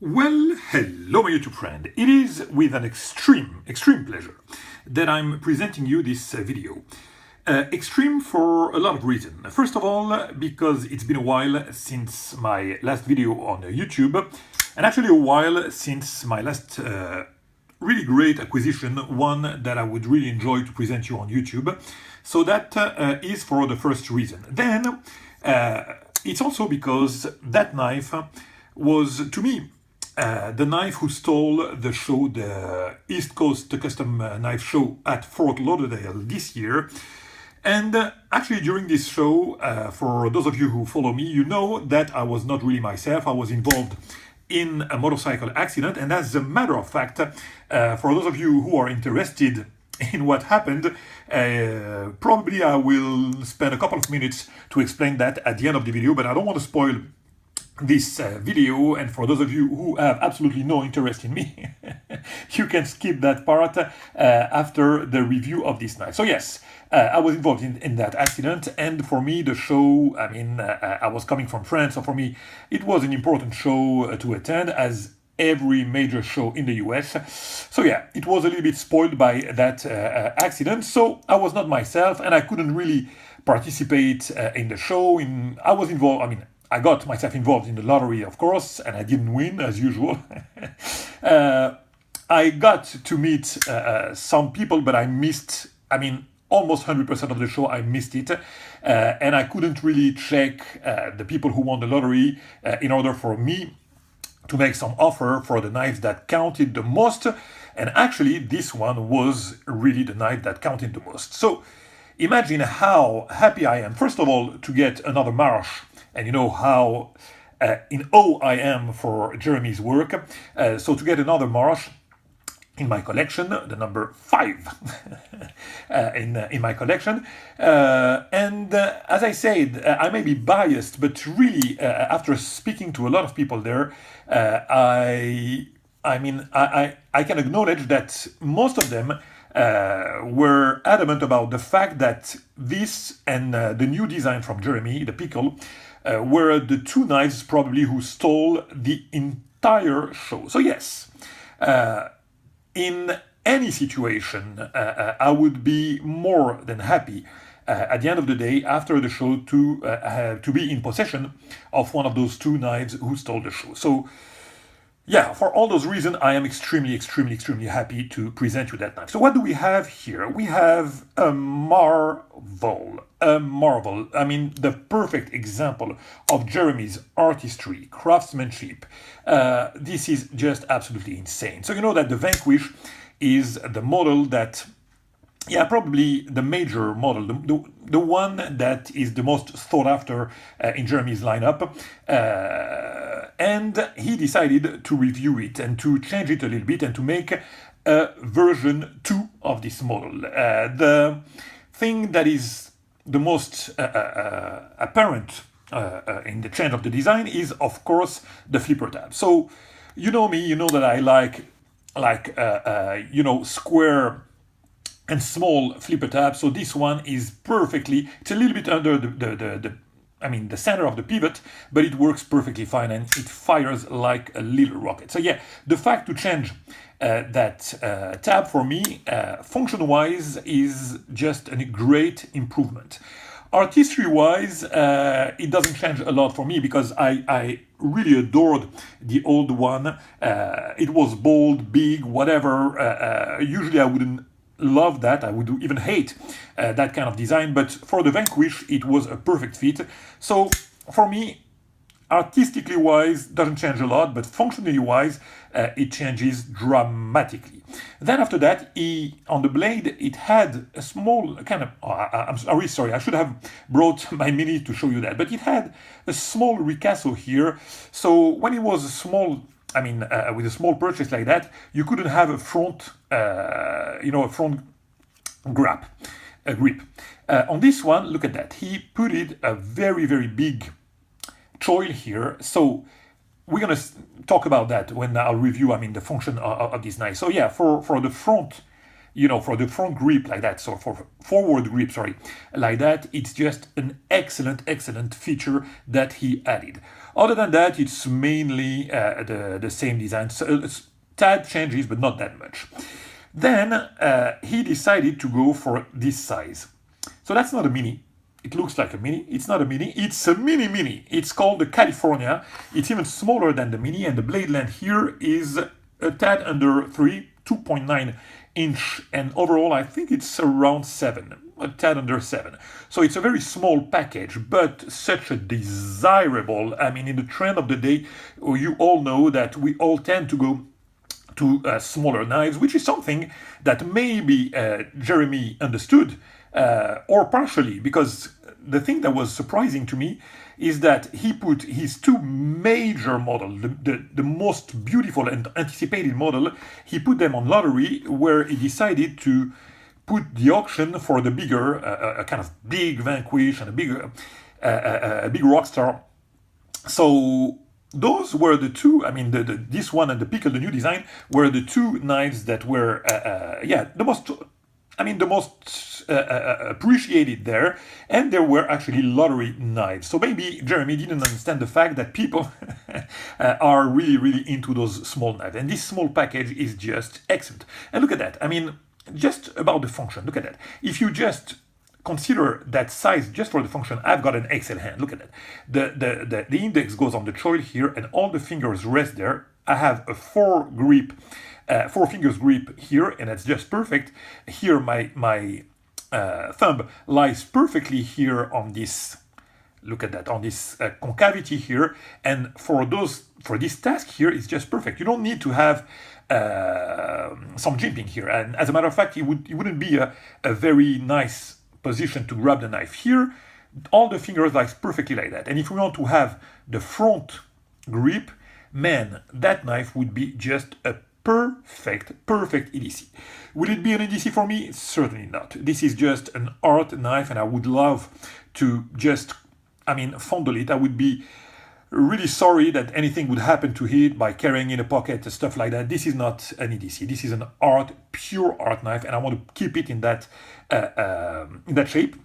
Well, hello my YouTube friend. It is with an extreme pleasure that I'm presenting you this video. Extreme for a lot of reasons. First of all, because it's been a while since my last video on YouTube, and actually a while since my last really great acquisition, one that I would really enjoy to present you on YouTube. So that is for the first reason. Then, it's also because that knife was, to me, the knife who stole the show, the East Coast Custom Knife Show at Fort Lauderdale this year. And actually during this show, for those of you who follow me, you know that I was not really myself. I was involved in a motorcycle accident. And as a matter of fact, for those of you who are interested in what happened, probably I will spend a couple of minutes to explain that at the end of the video, but I don't want to spoil this video, and for those of you who have absolutely no interest in me, you can skip that part after the review of this knife. So yes, I was involved in that accident, and for me the show, I was coming from France, so for me it was an important show to attend, as every major show in the US. So yeah, it was a little bit spoiled by that accident, so I was not myself, and I couldn't really participate in the show. I was involved, I got myself involved in the lottery, of course, and I didn't win, as usual. I got to meet some people, but I missed, almost 100% of the show, I missed it. And I couldn't really check the people who won the lottery in order for me to make some offer for the knives that counted the most. And actually, this one was really the knife that counted the most. So imagine how happy I am, first of all, to get another Marsh. And you know how in awe I am for Jeremy's work. So to get another Marsh in my collection, the number 5 in my collection. As I said, I may be biased, but really, after speaking to a lot of people there, I can acknowledge that most of them were adamant about the fact that this and the new design from Jeremy, the Pickle, were the two knives probably who stole the entire show. So yes, in any situation, I would be more than happy at the end of the day, after the show, to be in possession of one of those two knives who stole the show. So yeah, for all those reasons, I am extremely happy to present you that knife. So what do we have here? We have a marvel. The perfect example of Jeremy's artistry, craftsmanship. This is just absolutely insane. So you know that the Vanquish is the model that, probably the major model, the one that is the most sought after in Jeremy's lineup. And he decided to review it and to change it a little bit and to make a version 2 of this model. The thing that is the most apparent in the change of the design is, of course, the flipper tab. So you know me, you know that I like square and small flipper tab. So this one is perfectly, it's a little bit under the center of the pivot, but it works perfectly fine and it fires like a little rocket. So yeah, the fact to change that tab for me, function-wise, is just a great improvement. Artistry-wise, it doesn't change a lot for me because I really adored the old one. It was bold, big, whatever. Usually I wouldn't love that. I would even hate that kind of design, but for the Vanquish it was a perfect fit. So for me, artistically wise, doesn't change a lot, but functionally wise, it changes dramatically. Then after that, on the blade, it had a small kind of, I'm really sorry, I should have brought my Mini to show you that, but it had a small ricasso here. So when it was a small, with a small purchase like that, you couldn't have a front, a front grip. On this one, look at that. He put it a very big choil here. So we're gonna talk about that when I'll review, the function of this knife. So yeah, for the front you know, for the front grip like that, so for forward grip, sorry, like that, it's just an excellent feature that he added. Other than that, it's mainly the same design. So it's tad changes, but not that much. Then he decided to go for this size. So that's not a mini. It looks like a mini. It's not a mini. It's a mini. It's called the California. It's even smaller than the mini, and the blade length here is a tad under 3, 2.9 inch, and overall I think it's around 7, a tad under 7. So it's a very small package, but such a desirable, I mean, in the trend of the day, you all know that we all tend to go to smaller knives, which is something that maybe Jeremy understood, or partially, because the thing that was surprising to me is that he put his two major models, the most beautiful and anticipated model, he put them on lottery, where he decided to put the auction for the bigger, a kind of big Vanquish and a big Rockstar. So those were the two, I mean, this one and the Pickle, the new design, were the two knives that were, the most, I mean, the most appreciated there, and there were actually lottery knives. So maybe Jeremy didn't understand the fact that people are really into those small knives. And this small package is just excellent. And look at that. I mean, just about the function, look at that. If you just consider that size just for the function, I've got an XL hand. Look at that. The index goes on the choil here, and all the fingers rest there. I have a 4 fingers grip here, and that's just perfect. Here, my thumb lies perfectly here on this. Look at that, on this concavity here. And for this task here, it's just perfect. You don't need to have some jimping here. And as a matter of fact, it wouldn't be a very nice position to grab the knife here. All the fingers lie perfectly like that. And if we want to have the front grip, man, that knife would be just a perfect EDC. Will it be an EDC for me? Certainly not. This is just an art knife, and I would love to just, I mean, fondle it. I would be really sorry that anything would happen to it by carrying in a pocket, stuff like that. This is not an EDC. This is an pure art knife, and I want to keep it in that shape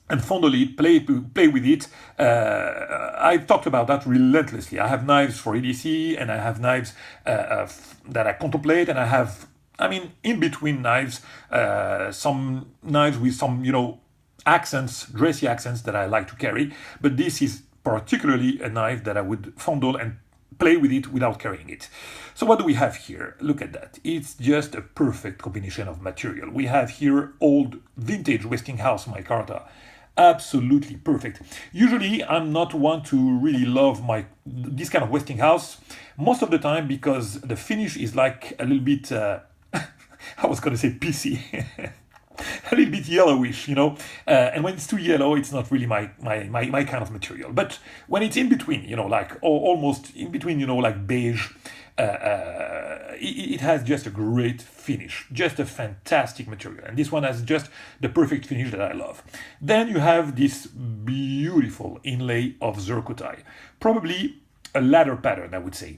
and fondle it, play with it. I've talked about that relentlessly. I have knives for EDC, and I have knives that I contemplate, and I have, I mean, in between knives, some knives with some, you know, accents, dressy accents that I like to carry. But this is particularly a knife that I would fondle and play with it without carrying it. So what do we have here? Look at that. It's just a perfect combination of material. We have here old vintage Westinghouse micarta. Absolutely perfect. Usually I'm not one to really love this kind of Westinghouse most of the time, because the finish is like a little bit I was gonna say PC. A little bit yellowish, you know, and when it's too yellow, it's not really my kind of material. But when it's in between, you know, like almost in between, you know, like beige, it has just a great finish, just a fantastic material. And this one has just the perfect finish that I love. Then you have this beautiful inlay of zircotai, probably a ladder pattern, I would say.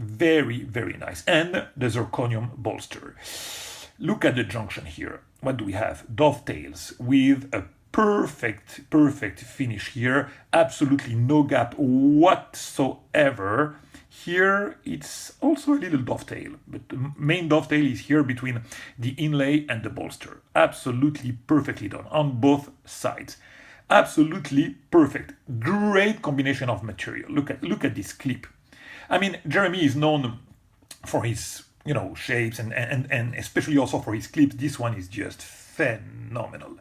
Very nice. And the zirconium bolster. Look at the junction here. What do we have? Dovetails with a perfect finish here. Absolutely no gap whatsoever. Here it's also a little dovetail, but the main dovetail is here between the inlay and the bolster. Absolutely perfectly done on both sides. Absolutely perfect. Great combination of material. Look at this clip. I mean, Jeremy is known for his, you know, shapes and especially also for his clips. This one is just phenomenal.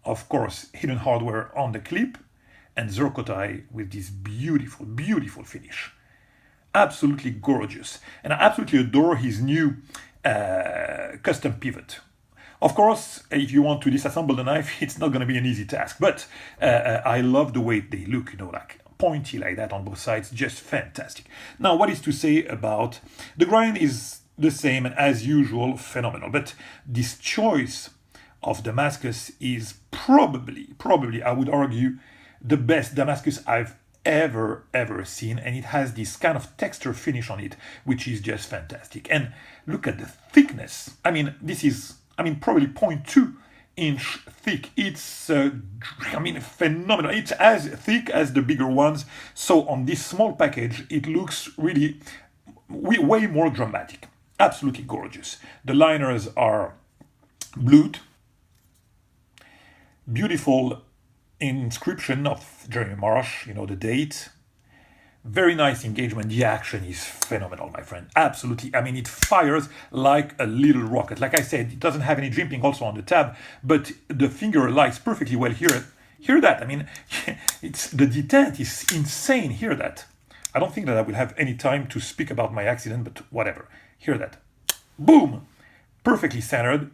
Of course, hidden hardware on the clip, and zircotai with this beautiful finish. Absolutely gorgeous. And I absolutely adore his new custom pivot. Of course, if you want to disassemble the knife, it's not going to be an easy task, but I love the way they look, you know, like pointy like that on both sides, just fantastic. Now, what is to say about the grind? Is the same and as usual, phenomenal, but this choice of Damascus is probably I would argue the best Damascus I've ever seen, and it has this kind of texture finish on it, which is just fantastic. And look at the thickness. I mean, this is, probably 0.2 inch thick. It's phenomenal. It's as thick as the bigger ones. So on this small package, it looks really way more dramatic. Absolutely gorgeous. The liners are blued. Beautiful inscription of Jeremy Marsh, the date. Very nice engagement. The action is phenomenal, my friend. Absolutely. It fires like a little rocket. Like I said, it doesn't have any jimping also on the tab, but the finger lies perfectly well here. Hear that? It's the detent is insane. Hear that? I don't think that I will have any time to speak about my accident, but whatever. Hear that? Boom! Perfectly centered.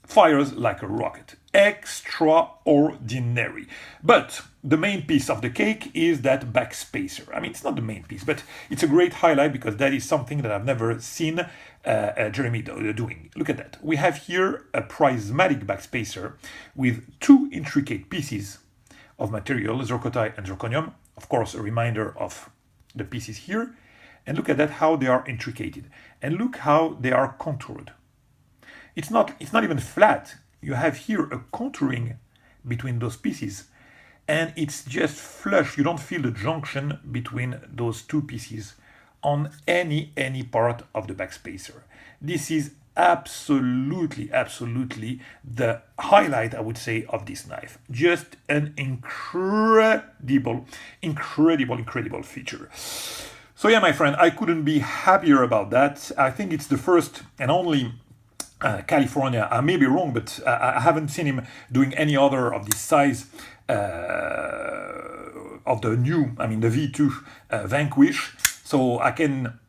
Fires like a rocket. Extraordinary. But the main piece of the cake is that backspacer. It's not the main piece, but it's a great highlight because that is something that I've never seen Jeremy doing. Look at that. We have here a prismatic backspacer with two intricate pieces of material, zirconia and zirconium. Of course, a reminder of the pieces here. And look at that, how they are intricated. And look how they are contoured. It's not even flat. You have here a contouring between those pieces, and it's just flush. You don't feel the junction between those two pieces on any part of the backspacer. This is absolutely the highlight, I would say, of this knife. Just an incredible feature. So yeah, my friend, I couldn't be happier about that. I think it's the first and only California, I may be wrong, but I haven't seen him doing any other of this size of the new, the V2 Vanquish. So I can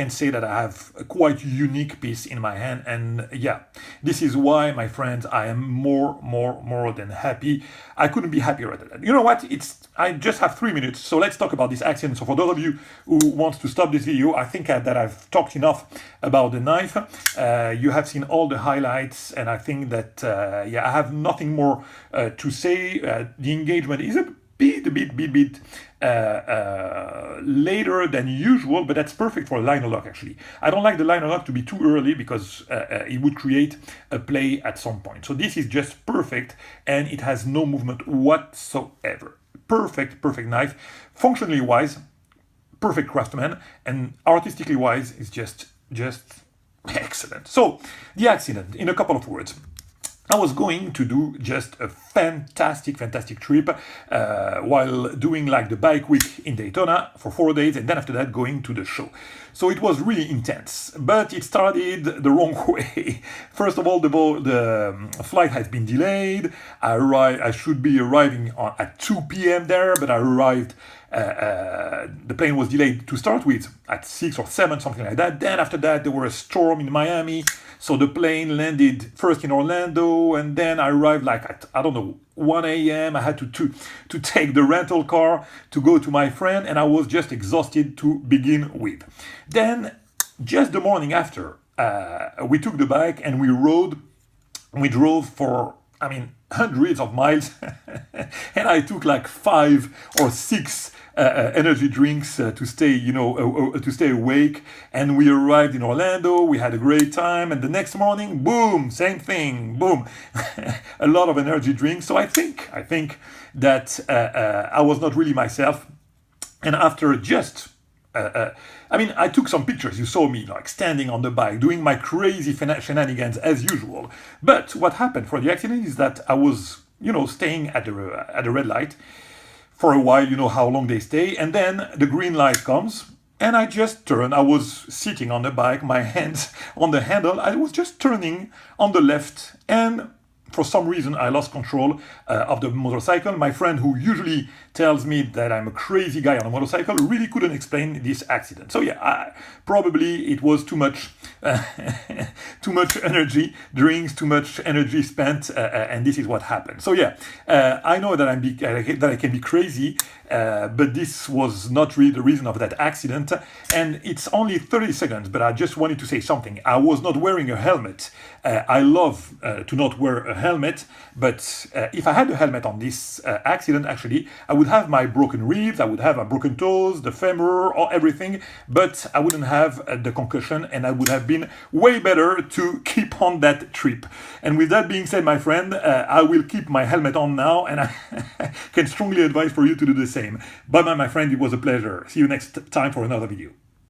say that I have a quite unique piece in my hand, and yeah, this is why, my friends, I am more than happy. I couldn't be happier at that. You know what? I just have 3 minutes, so let's talk about this accident. So for those of you who want to stop this video, I think that I've talked enough about the knife. You have seen all the highlights, and I think that I have nothing more to say. The engagement is a bit later than usual, but that's perfect for a liner lock. Actually, I don't like the liner lock to be too early because it would create a play at some point. So this is just perfect, and it has no movement whatsoever. Perfect knife. Functionally wise, perfect craftsman, and artistically wise is just excellent. So the accident, in a couple of words. I was going to do just a fantastic trip while doing like the bike week in Daytona for 4 days, and then after that going to the show. So it was really intense, but it started the wrong way. First of all, the flight has been delayed. I should be arriving at 2 p.m. there, but I arrived. The plane was delayed to start with at 6 or 7, something like that. Then after that, there was a storm in Miami. So the plane landed first in Orlando, and then I arrived like at, 1 a.m. I had to take the rental car to go to my friend, and I was just exhausted to begin with. Then, just the morning after, we took the bike and we drove for, hundreds of miles, and I took like 5 or 6 energy drinks to stay, to stay awake. And we arrived in Orlando. We had a great time, and the next morning, boom, same thing, boom, a lot of energy drinks. So I think that I was not really myself. And after just I took some pictures. You saw me like standing on the bike, doing my crazy shenanigans as usual. But what happened for the accident is that I was, staying at the red light for a while. You know how long they stay, and then the green light comes, and I just turned. I was sitting on the bike, my hands on the handle. I was just turning on the left, and for some reason, I lost control of the motorcycle. My friend, who usually tells me that I'm a crazy guy on a motorcycle, really couldn't explain this accident. So yeah, probably it was too much energy drinks, too much energy spent, and this is what happened. So yeah, I know that I can be crazy, but this was not really the reason of that accident. And it's only 30 seconds, but I just wanted to say something. I was not wearing a helmet. I love to not wear a helmet, but if I had a helmet on this accident, actually, I would have my broken ribs, I would have my broken toes, the femur, or everything, but I wouldn't have the concussion, and I would have been way better to keep on that trip. And with that being said, my friend, I will keep my helmet on now, and I can strongly advise for you to do the same. Bye bye, my friend, it was a pleasure. See you next time for another video.